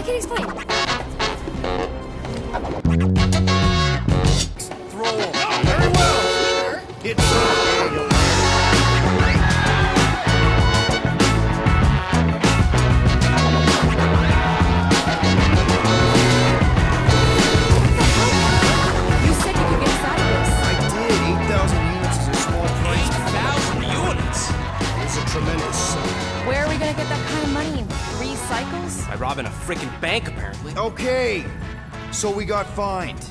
can explain. Throw him. Oh, very well. It's You said you could get inside of this. I did. 8,000 units is a small price. 8,000 units? It's a tremendous sum. Where are we gonna get that kind of money in 3 cycles? By robbing a freaking bank, apparently. Okay, so we got fined.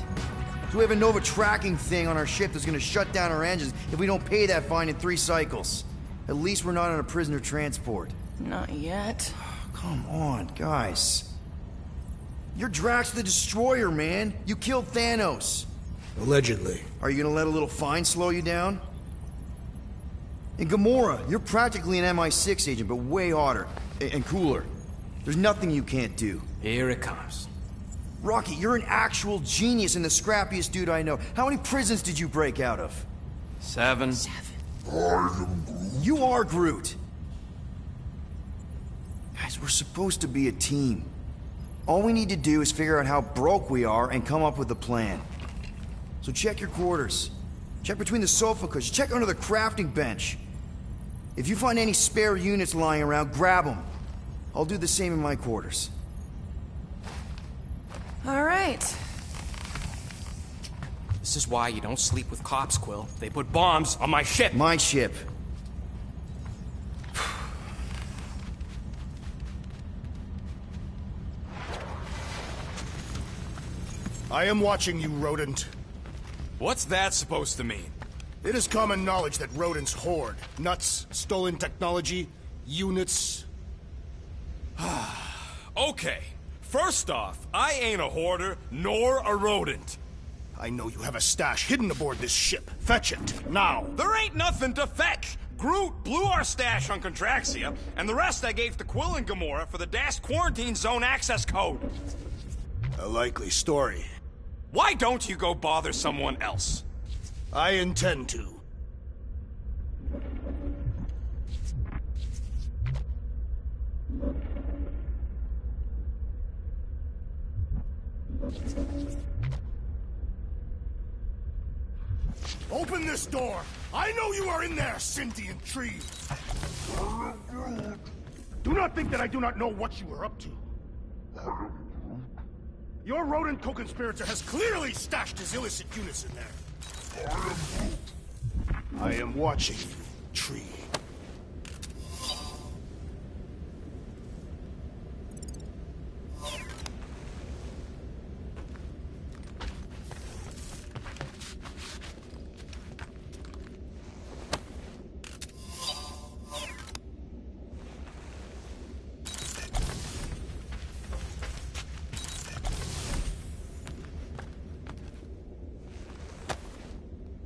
So we have a Nova tracking thing on our ship that's gonna shut down our engines if we don't pay that fine in 3 cycles. At least we're not on a prisoner transport. Not yet. Come on, guys. You're Drax the Destroyer, man. You killed Thanos. Allegedly. Are you gonna let a little fine slow you down? And Gamora, you're practically an MI6 agent, but way hotter and cooler. There's nothing you can't do. Here it comes. Rocky, you're an actual genius and the scrappiest dude I know. How many prisons did you break out of? 7. You are Groot. Guys, we're supposed to be a team. All we need to do is figure out how broke we are and come up with a plan. So check your quarters. Check between the sofa cushions. Check under the crafting bench. If you find any spare units lying around, grab them. I'll do the same in my quarters. All right. This is why you don't sleep with cops, Quill. They put bombs on my ship. My ship. I am watching you, rodent. What's that supposed to mean? It is common knowledge that rodents hoard nuts, stolen technology, units. Okay, first off, I ain't a hoarder nor a rodent. I know you have a stash hidden aboard this ship. Fetch it, now. There ain't nothing to fetch. Groot blew our stash on Contraxia, and the rest I gave to Quill and Gamora for the dashed quarantine zone access code. A likely story. Why don't you go bother someone else? I intend to. Open this door! I know you are in there, sentient tree! Do not think that I do not know what you are up to. Your rodent co-conspirator has clearly stashed his illicit units in there. I am watching you, tree.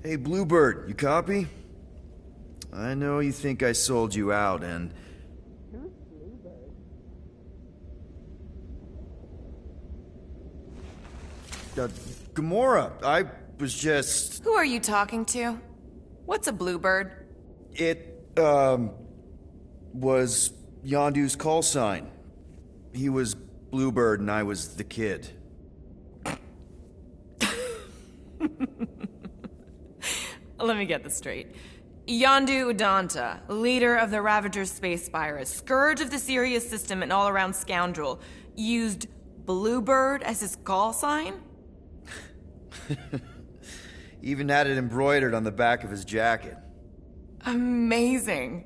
Hey, Bluebird, you copy? I know you think I sold you out, and... Who's Bluebird? Gamora, I was just... Who are you talking to? What's a bluebird? It, was Yondu's call sign. He was Bluebird and I was the kid. Let me get this straight. Yondu Udanta, leader of the Ravagers space virus, scourge of the Sirius system and all-around scoundrel, used Bluebird as his call sign? Even had it embroidered on the back of his jacket. Amazing.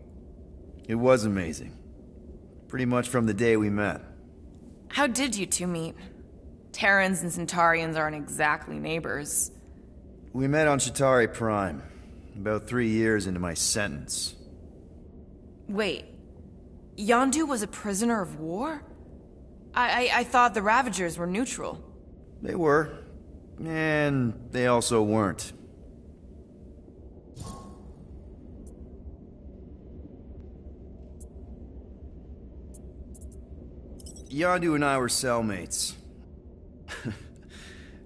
It was amazing. Pretty much from the day we met. How did you two meet? Terrans and Centaurians aren't exactly neighbors. We met on Chitauri Prime, about 3 years into my sentence. Wait, Yondu was a prisoner of war? I thought the Ravagers were neutral. They were, and they also weren't. Yondu and I were cellmates.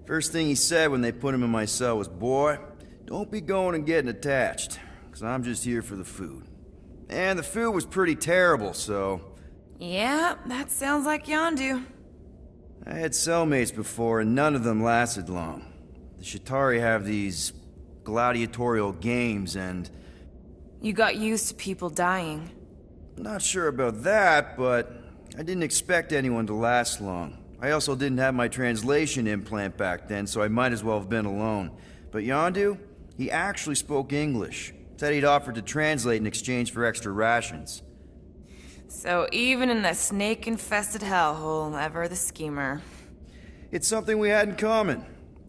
First thing he said when they put him in my cell was, "Boy, don't be going and getting attached, because I'm just here for the food." And the food was pretty terrible, so... Yeah, that sounds like Yondu. I had cellmates before, and none of them lasted long. The Chitauri have these gladiatorial games, and... You got used to people dying. Not sure about that, but I didn't expect anyone to last long. I also didn't have my translation implant back then, so I might as well have been alone. But Yondu, he actually spoke English. Said he'd offered to translate in exchange for extra rations. So even in that snake-infested hellhole, ever the schemer. It's something we had in common.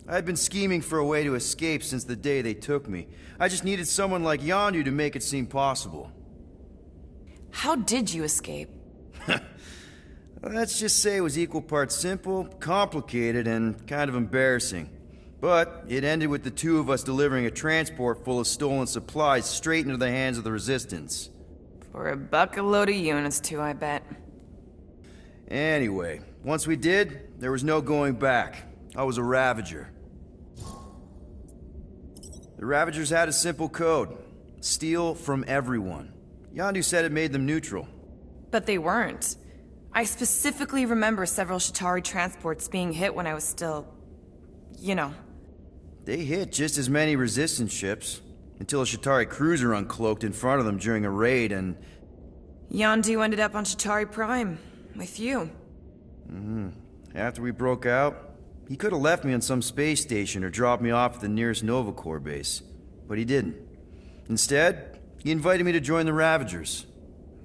I'd been scheming for a way to escape since the day they took me. I just needed someone like Yondu to make it seem possible. How did you escape? Let's just say it was equal parts simple, complicated, and kind of embarrassing. But it ended with the two of us delivering a transport full of stolen supplies straight into the hands of the Resistance. For a bucket load of units too, I bet. Anyway, once we did, there was no going back. I was a Ravager. The Ravagers had a simple code. Steal from everyone. Yondu said it made them neutral. But they weren't. I specifically remember several Chitauri transports being hit when I was still... you know. They hit just as many Resistance ships, until a Chitauri cruiser uncloaked in front of them during a raid, and... Yondu ended up on Chitauri Prime, with you. After we broke out, he could have left me on some space station or dropped me off at the nearest Nova Corps base. But he didn't. Instead, he invited me to join the Ravagers.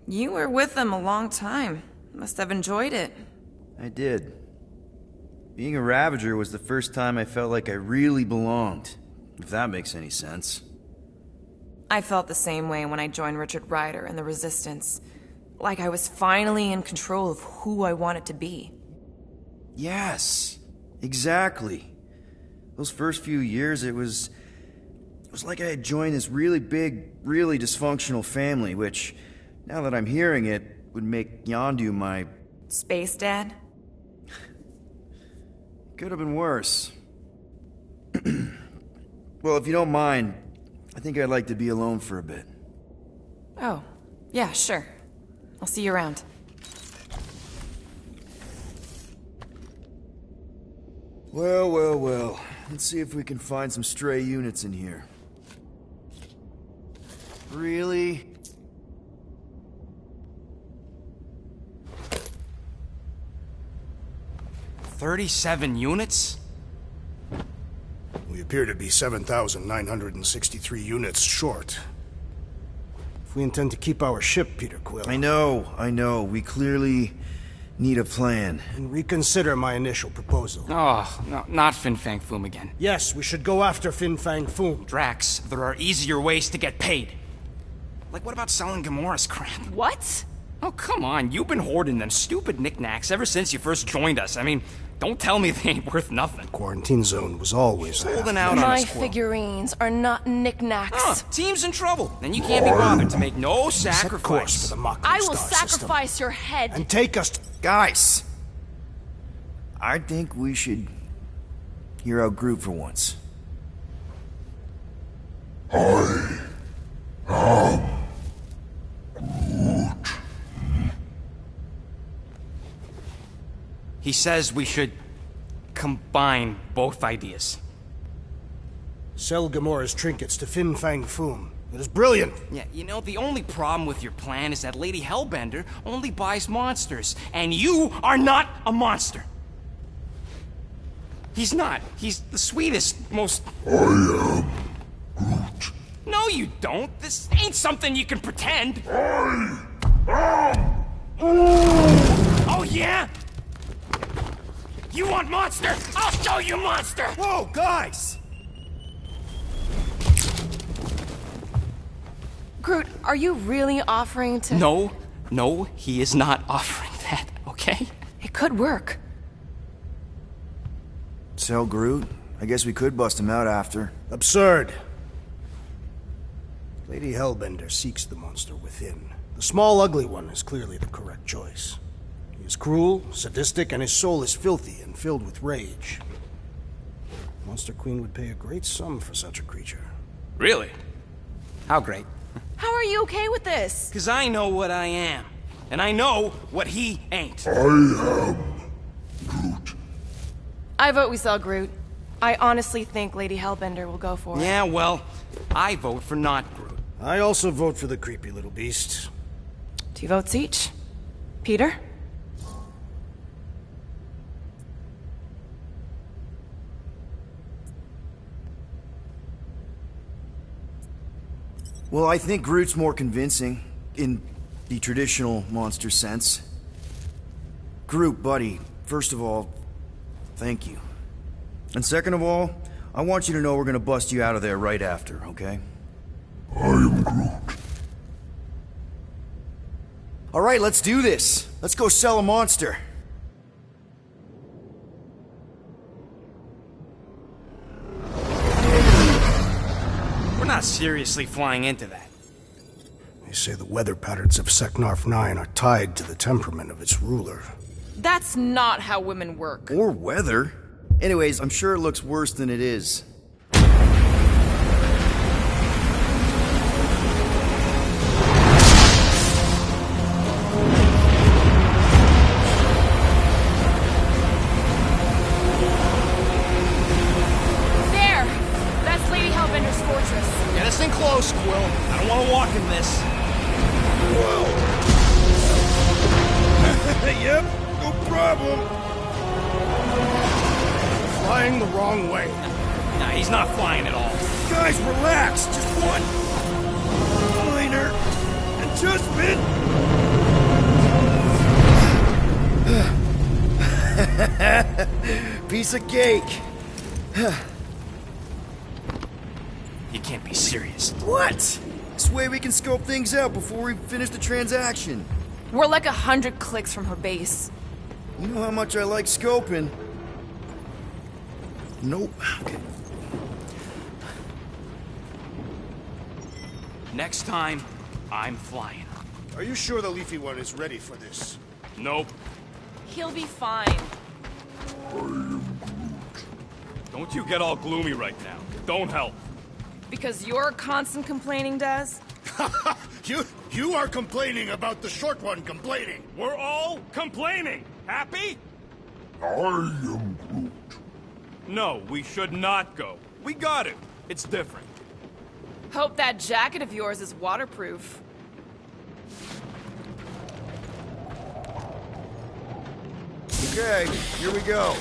You were with them a long time. Must have enjoyed it. I did. Being a Ravager was the first time I felt like I really belonged, if that makes any sense. I felt the same way when I joined Richard Ryder and the Resistance. Like I was finally in control of who I wanted to be. Yes, exactly. Those first few years, it was like I had joined this really big, really dysfunctional family, which, now that I'm hearing it, would make Yondu my... Space Dad? Could have been worse. Well, if you don't mind, I think I'd like to be alone for a bit. Oh, yeah, sure. I'll see you around. Well. Let's see if we can find some stray units in here. Really? $37 units? We appear to be 7,963 units short. If we intend to keep our ship, Peter Quill... I know. We clearly need a plan. And reconsider my initial proposal. Oh, no, not Fin Fang Foom again. Yes, we should go after Fin Fang Foom. Drax, there are easier ways to get paid. Like, what about selling Gamora's crap? What? Oh, come on. You've been hoarding them stupid knickknacks ever since you first joined us. I mean, don't tell me they ain't worth nothing. Quarantine zone was always holding out on My us, Quill. figurines are not knickknacks. Team's in trouble, and you can't be bothered to make no Set course sacrifice. for the Mockery I will Star sacrifice system. your head. And take us to... Guys! I think we should hear out Groot for once. He says we should combine both ideas. Sell Gamora's trinkets to Fin Fang Foom. It is brilliant. Yeah, you know, the only problem with your plan is that Lady Hellbender only buys monsters, and you are not a monster. He's not. He's the sweetest, most... I am Groot. No, you don't. This ain't something you can pretend. I am... Oh, yeah? You want monster? I'll show you monster! Whoa, guys! Groot, are you really offering to... No, he is not offering that, okay? It could work. Sell Groot? I guess we could bust him out after. Absurd. Lady Hellbender seeks the monster within. The small, ugly one is clearly the correct choice. He is cruel, sadistic, and his soul is filthy and filled with rage. Monster Queen would pay a great sum for such a creature. Really? How great? How are you okay with this? Because I know what I am. And I know what he ain't. I am Groot. I vote we sell Groot. I honestly think Lady Hellbender will go for it. Yeah, well, I vote for not Groot. I also vote for the creepy little beast. 2 votes each. Peter? Well, I think Groot's more convincing, in the traditional monster sense. Groot, buddy, first of all, thank you. And second of all, I want you to know we're gonna bust you out of there right after, okay? I am Groot. Alright, let's do this. Let's go sell a monster. We're not seriously flying into that. They say the weather patterns of Seknarf 9 are tied to the temperament of its ruler. That's not how women work. Or weather. Anyways, I'm sure it looks worse than it is. There! That's Lady Hellbender's fortress. Get us in close, Quill. I don't want to walk in this. Yep, no problem. Flying the wrong way. Nah, he's not flying at all. Guys, relax. Just one minor adjustment. Piece of cake. You can't be serious. What? This way we can scope things out before we finish the transaction. We're like 100 clicks from her base. You know how much I like scoping. Nope. Okay. Next time, I'm flying. Are you sure the Leafy One is ready for this? Nope. He'll be fine. Don't you get all gloomy right now. Don't help. Because you're constant complaining, Des? You are complaining about the short one complaining. We're all complaining. Happy? I am Groot. No, we should not go. We got it. It's different. Hope that jacket of yours is waterproof. Okay, here we go.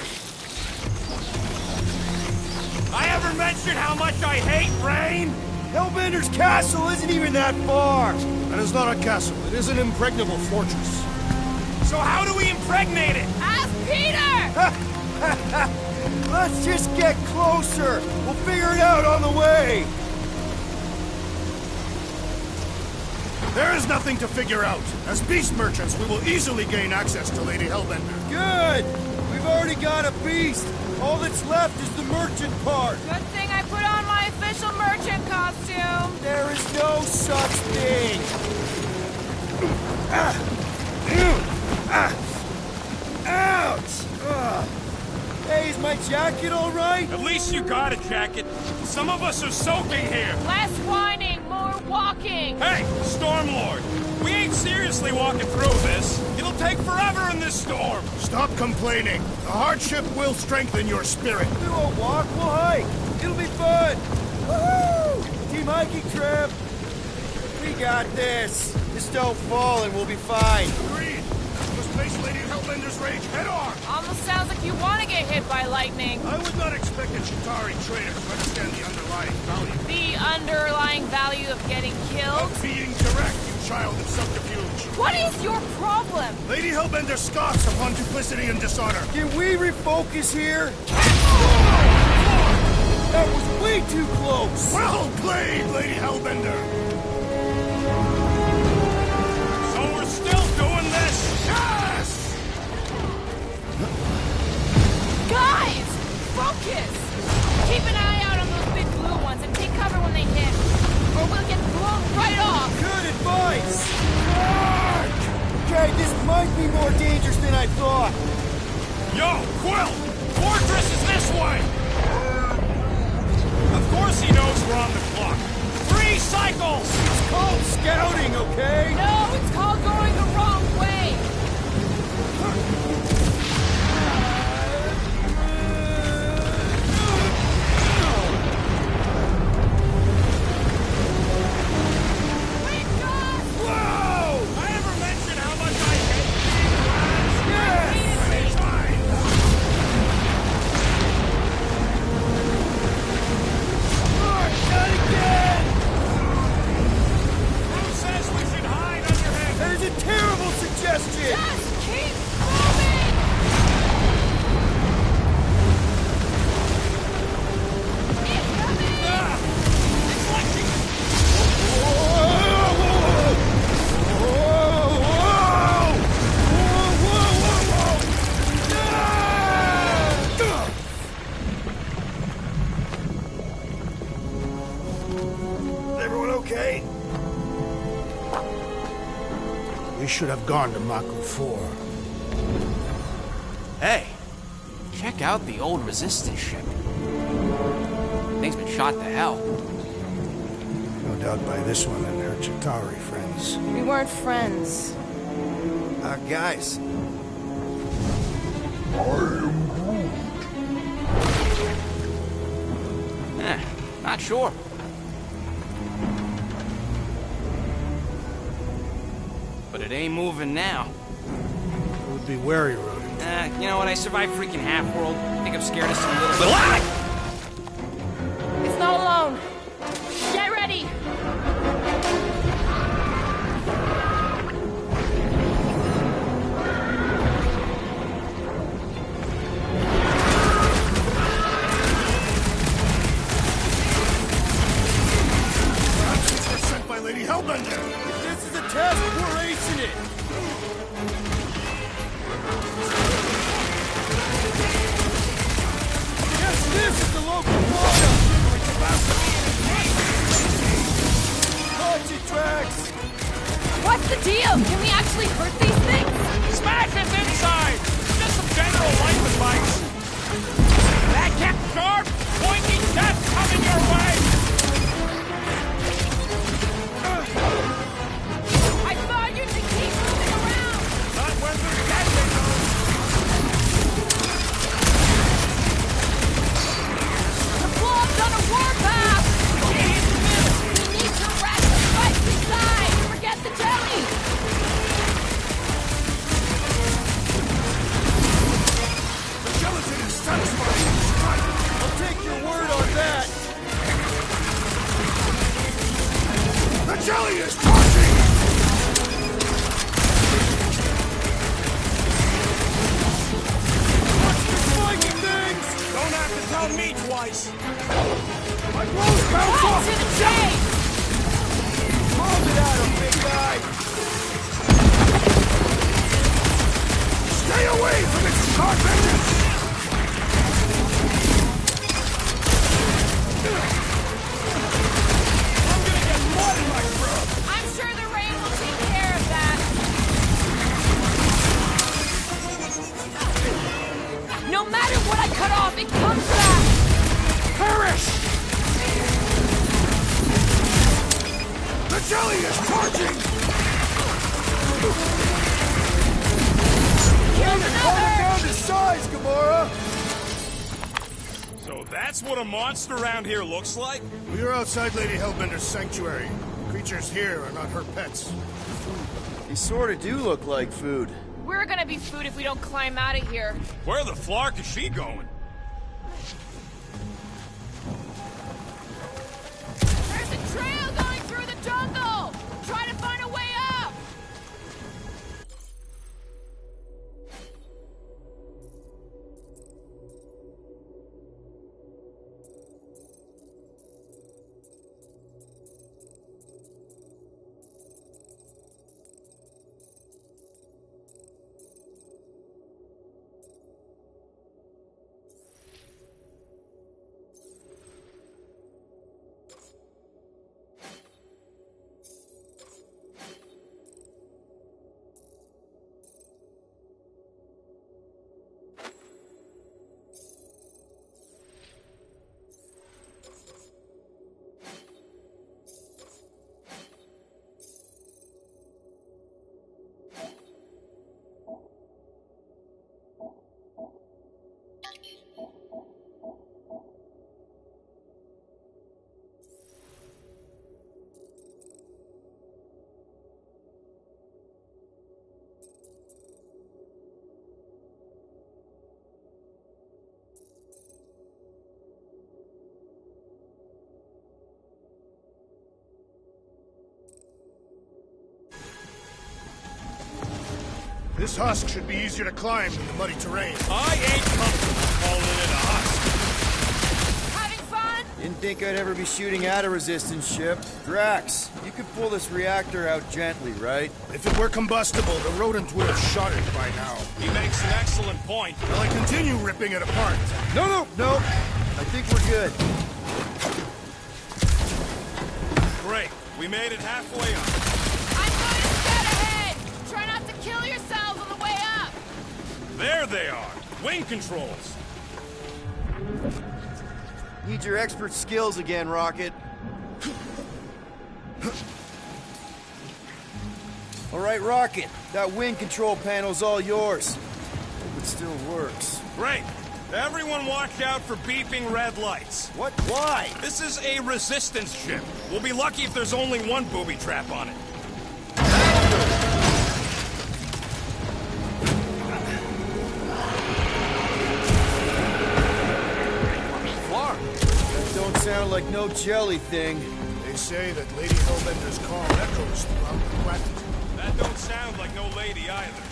I ever mentioned how much I hate rain? Hellbender's castle isn't even that far. That is not a castle. It is an impregnable fortress. So how do we impregnate it? Ask Peter! Let's just get closer. We'll figure it out on the way. There is nothing to figure out. As beast merchants, we will easily gain access to Lady Hellbender. Good. We've already got a beast. All that's left is the merchant part. Good thing I put on my official merchant costume. There is no such thing. Ouch! Hey, is my jacket all right? At least you got a jacket. Some of us are soaking here. Less whining, more walking. Hey, Stormlord. We ain't seriously walking through this. It'll take forever in this storm. Stop complaining. The hardship will strengthen your spirit. We won't walk, we'll hike. It'll be fun. Woohoo! Team hiking trip. We got this. Just don't fall and we'll be fine. Agreed. Let's face Lady Hellbender's rage head on. Almost sounds like you want to get hit by lightning. I would not expect a Chitauri trader to understand the underlying value. The underlying value of getting killed? Of being direct, you child of subterfuge. What is your problem? Lady Hellbender scoffs upon duplicity and dishonor. Can we refocus here? That was way too close. Well played, Lady Hellbender. So we're still doing this? Yes! Guys! Focus! Keep an eye out on those big blue ones and take cover when they hit. Or we'll get blown right off! Good advice. Okay, this might be more dangerous than I thought. Yo, Quill! Fortress is this way! Of course he knows we're on the clock. 3 cycles! It's called scouting, okay? No, it's called going the wrong way! should have gone to Maku 4. Hey, check out the old resistance ship. Thing's been shot to hell. No doubt by this one and her Chitauri friends. We weren't friends. Guys. Not sure. But it ain't moving now. It would be wary, Rodent. You know what? I survived freaking Half-World. I think I'm scared of some little bit. It's not alone. Get ready! Sent by Lady Hellbender! If this is a test, we're acing it! Yes, this is the local quota! Punch it, Drax! What's the deal? Can we actually hurt these things? Smash his inside! Just some general life advice! That kept sharp! Pointy death coming your way! I thought you should keep moving around! Not when they're deadly, though! The blob's on a warpath! We need to wreck the spikes inside! Forget the jelly! The gelatin is satisfying! Strike! I'll take your word on that! The jelly is charging! Watch the spiky things! Don't have to tell me twice! My clothes bounce Cut off! to the chase! Hold it at him, big guy! Stay away from its sharp edges! I'm gonna get mud in my throat! I'm sure the rain will take care of that. No matter what I cut off, it comes back! Perish! The jelly is charging! Here's another! Down to size, Gamora! So that's what a monster around here looks like? We are outside Lady Hellbender's sanctuary. Creatures here are not her pets. They sort of do look like food. We're gonna be food if we don't climb out of here. Where the flark is she going? There's a trail going through the jungle! Try to find a way up! This husk should be easier to climb than the muddy terrain. I ain't comfortable calling it a husk. Having fun? Didn't think I'd ever be shooting at a resistance ship. Drax, you could pull this reactor out gently, right? If it were combustible, the rodent would have shot it by now. He makes an excellent point. Will I continue ripping it apart? No. I think we're good. Great. We made it halfway up. I'm going to scout ahead! Try There they are. Wing controls. Need your expert skills again, Rocket. All right, Rocket. That wing control panel's all yours. Hope it still works. Great. Everyone watch out for beeping red lights. What? Why? This is a resistance ship. We'll be lucky if there's only one booby trap on it. That don't sound like no jelly thing. They say that Lady Hellbender's call echoes throughout the planet. That don't sound like no lady either.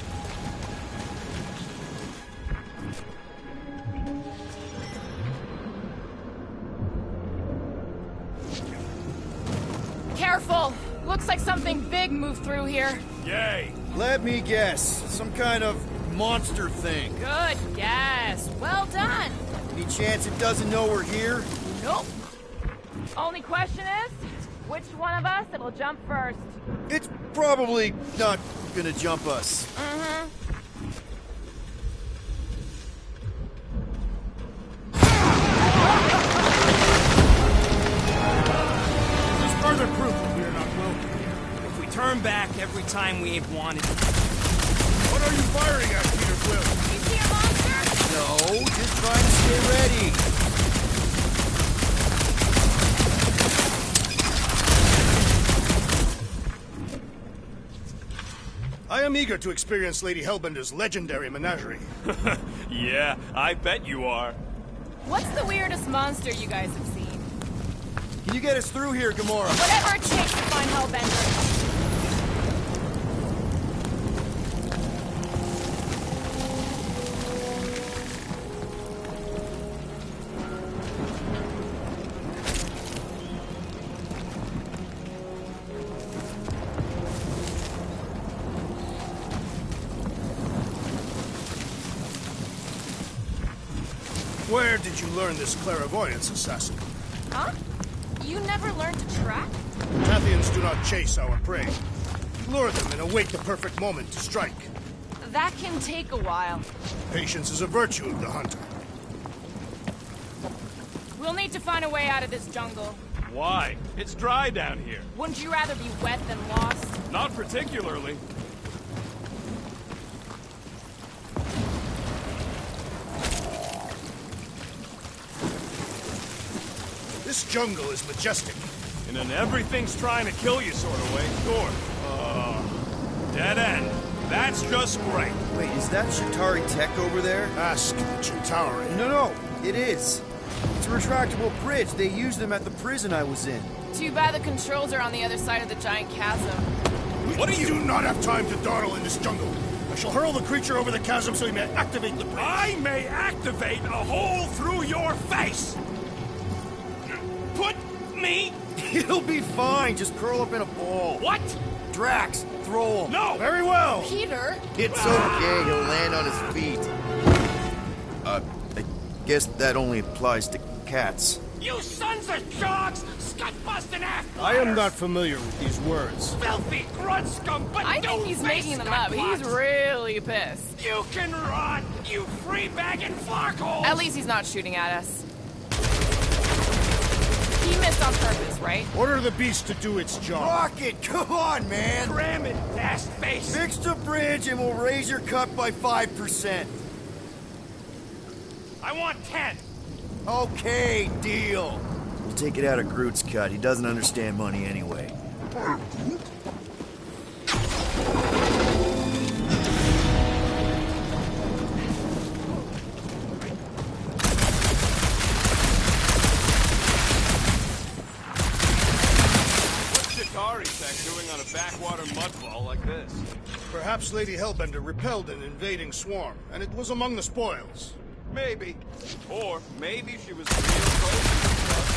Careful! Looks like something big moved through here. Yay. Let me guess. Some kind of monster thing. Good guess. Well done. Any chance it doesn't know we're here? Nope. Only question is, which one of us it'll jump first? It's probably not gonna jump us. Mm-hmm. This is further proof that we are not welcome here. If we turn back every time we ain't wanted. What are you firing at, Peter Quill? You see a monster? No, just trying to stay ready. I am eager to experience Lady Hellbender's legendary menagerie. Yeah, I bet you are. What's the weirdest monster you guys have seen? Can you get us through here, Gamora? Whatever it takes to find Hellbender. Where did you learn this clairvoyance, assassin? Huh? You never learned to track? Tathians do not chase our prey. Lure them and await the perfect moment to strike. That can take a while. Patience is a virtue of the hunter. We'll need to find a way out of this jungle. Why? It's dry down here. Wouldn't you rather be wet than lost? Not particularly. This jungle is majestic. In an everything's trying to kill you sort of way. Sure. Dead end. That's just great. Wait, is that Chitauri tech over there? Ask the Chitauri. No, it is. It's a retractable bridge. They used them at the prison I was in. Too bad the controls are on the other side of the giant chasm. What do you do not have time to dawdle in this jungle? I shall hurl the creature over the chasm so he may activate the bridge. I may activate a hole through your face. Put me. It'll be fine. Just curl up in a ball. What? Drax, throw him. No. Very well. Peter? It's okay. He'll land on his feet. I guess that only applies to cats. You sons of dogs! Scut-busting ass! I am not familiar with these words. Filthy grunt scum, but I think he's making them up. He's really pissed. You can run, you free-bagging flarkhole! At least he's not shooting at us. He missed on purpose, right? Order the beast to do its job. Rocket, come on, man. Cram it, ass face! Fix the bridge and we'll raise your cut by 5%. I want 10! Okay, deal. We'll take it out of Groot's cut. He doesn't understand money anyway. What's Chitauri tech doing on a backwater mudball like this? Perhaps Lady Hellbender repelled an invading swarm, and it was among the spoils. Maybe. Or maybe she was real close to stuff.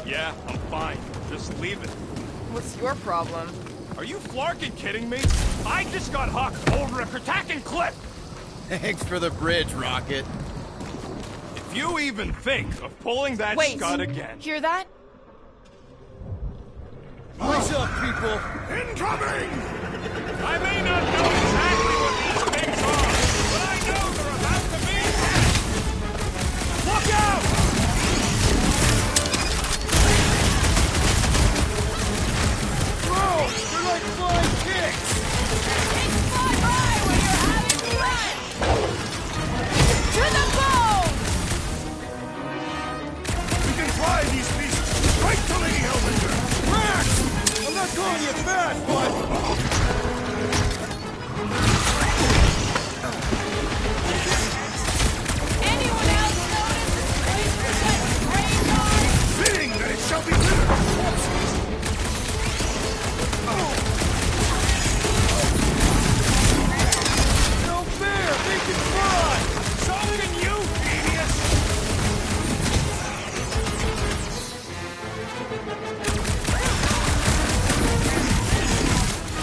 Yeah, I'm fine. Just leave it. What's your problem? Are you flarkin' kidding me? I just got hucked over a Kratakan cliff! Thanks for the bridge, Rocket. If you even think of pulling that Wait, scud again... hear that? What's up, people? Incoming! I may not know exactly what these things are, but I know they're about to be attacked! Look out! Bro, they're like flying kicks! It's fly by when you're having fun! To the bone! We can fly these beasts right to Lady Hellbender! Max! I'm not calling you fast, but... Anyone else notice this place was that graveyard? Fitting that it shall be littered with corpses! No fair! They can fly! So can you, genius!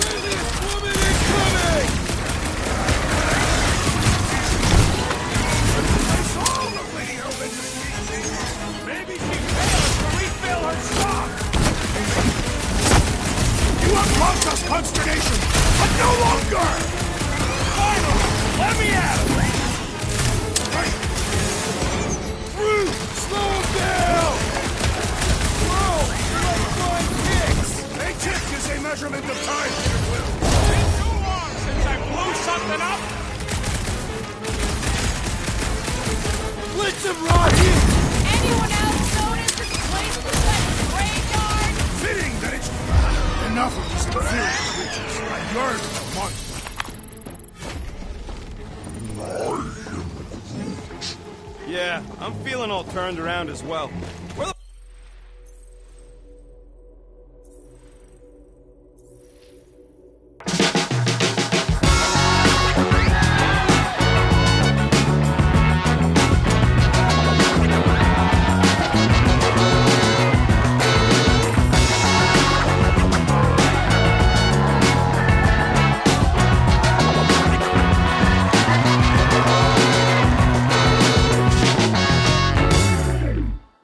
Craziest woman incoming! I saw the Lady Hellbender speaking! Maybe she failed to refill her stock! You have caused us consternation, but no longer! Finally, let me at it! Root! Slow him down! Bro, they're like flying kicks! A tick is a measurement of time, Peter Quill. Been too long since I blew something up! Blitz him, Rocky! Anyone else notice this place was that graveyard? Fitting that it's... Enough of these inferior creatures. I yearn for months. Yeah, I'm feeling all turned around as well.